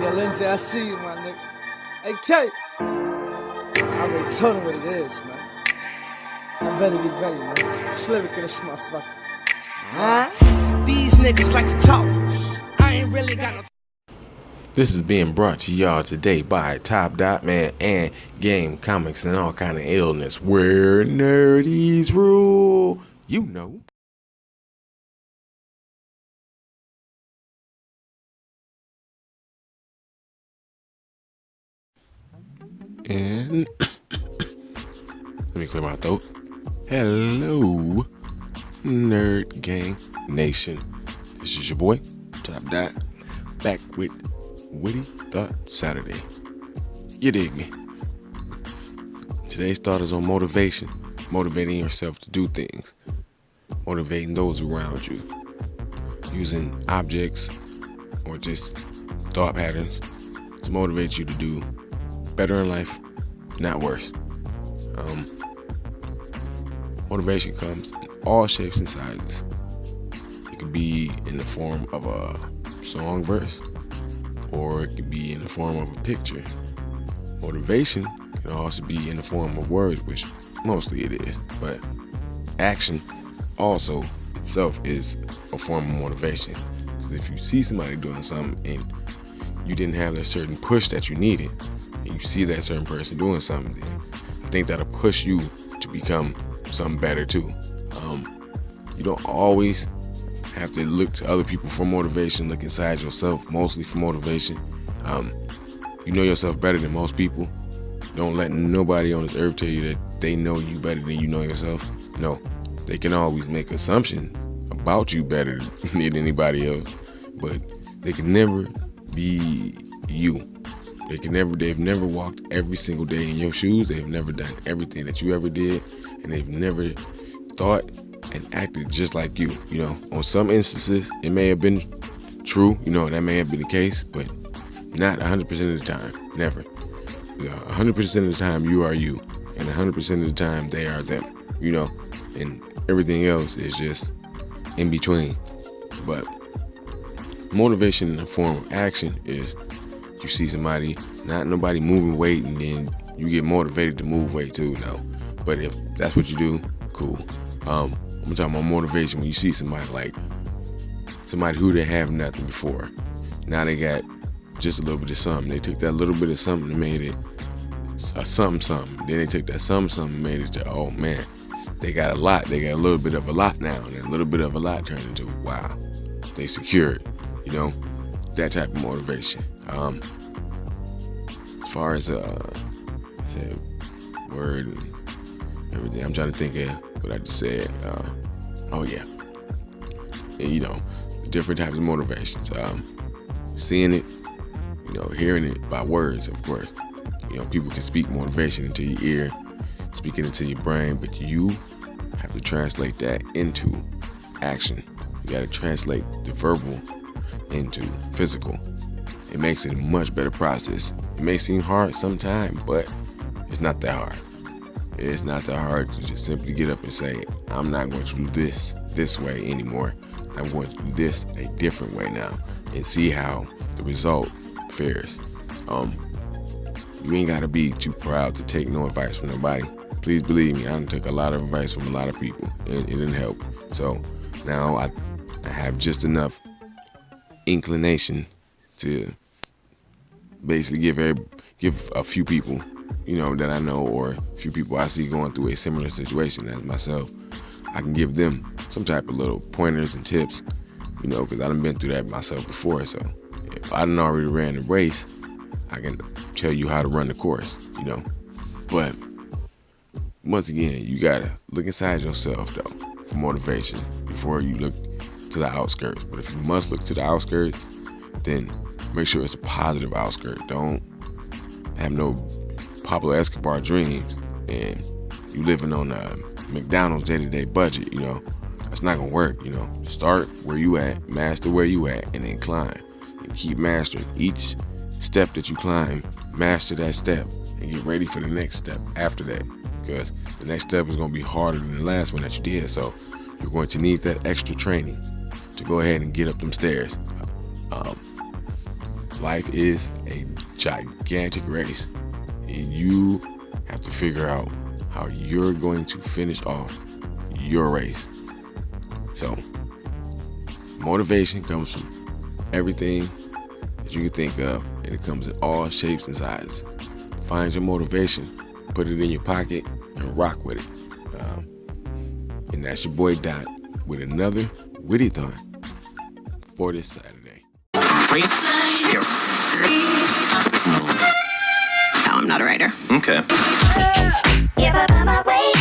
Yo, Lindsay, I see you, my nigga. Hey, K. I already told him what it is, man. I better be ready, man. Slivik in this motherfucker. These niggas like to talk. I ain't really got no. This is being brought to y'all today by Top Dot Man and Game Comics and all kind of illness. Where nerdies rule, you know. And let me clear my throat. Hello, Nerd Gang Nation. This is your boy, Top Dot, back with Whitty Thought Sunday. You dig me? Today's thought is on motivation. Motivating yourself to do things. Motivating those around you. Using objects or just thought patterns to motivate you to do better in life, not worse. Motivation comes in all shapes and sizes. It could be in the form of a song verse, or it could be in the form of a picture. Motivation can also be in the form of words, which mostly it is, but action also itself is a form of motivation. Because if you see somebody doing something and you didn't have that certain push that you needed, and you see that certain person doing something, then I think that'll push you to become something better too. You don't always have to look to other people for motivation. Look inside yourself mostly for motivation. You know yourself better than most people. Don't let nobody on this earth tell you that they know you better than you know yourself. No, they can always make assumptions about you better than anybody else, but they can never be you. They've never walked every single day in your shoes. They've never done everything that you ever did, and they've never thought and acted just like you. You know, on some instances, it may have been true. You know, that may have been the case, but not 100% of the time. Never. 100% of the time, you are you, and 100% of the time, they are them. You know, and everything else is just in between. But motivation in the form of action is you see somebody, not nobody moving weight, and then you get motivated to move weight too. No, but if that's what you do, cool. I'm talking about motivation when you see somebody like somebody who didn't have nothing before. Now they got just a little bit of something. They took that little bit of something and made it a something. Then they took that something and made it to, oh man, they got a lot. They got a little bit of a lot now, and a little bit of a lot turned into wow. They secured, you know, that type of motivation. As far as say word and everything, I'm trying to think of what I just said. Oh yeah, and, you know, different types of motivations. Seeing it, you know, hearing it by words, of course. You know, people can speak motivation into your ear, speak it into your brain, but you have to translate that into action. You got to translate the verbal into physical. It makes it a much better process. It may seem hard sometimes, but it's not that hard. It's not that hard to just simply get up and say, I'm not going to do this way anymore. I'm going to do this a different way now, and see how the result fares. You ain't got to be too proud to take no advice from nobody. Please believe me, I took a lot of advice from a lot of people, and it didn't help. So now I have just enough inclination to basically give a few people, you know, that I know, or a few people I see going through a similar situation as myself, I can give them some type of little pointers and tips, you know, because I done been through that myself before. So if I done already ran the race, I can tell you how to run the course, you know. But once again, you gotta look inside yourself though for motivation before you look to the outskirts. But if you must look to the outskirts, then make sure it's a positive outskirt. Don't have no Pablo Escobar dreams and you living on a McDonald's day-to-day budget, you know. That's not gonna work, you know. Start where you at, master where you at, and then climb. And keep mastering each step that you climb. Master that step and get ready for the next step after that. Because the next step is gonna be harder than the last one that you did. So you're going to need that extra training to go ahead and get up them stairs. Life is a gigantic race, and you have to figure out how you're going to finish off your race. So, motivation comes from everything that you can think of, and it comes in all shapes and sizes. Find your motivation, put it in your pocket, and rock with it. And that's your boy Dot with another Whitty Thought for this Saturday. No, I'm not a writer. Okay. If I find my way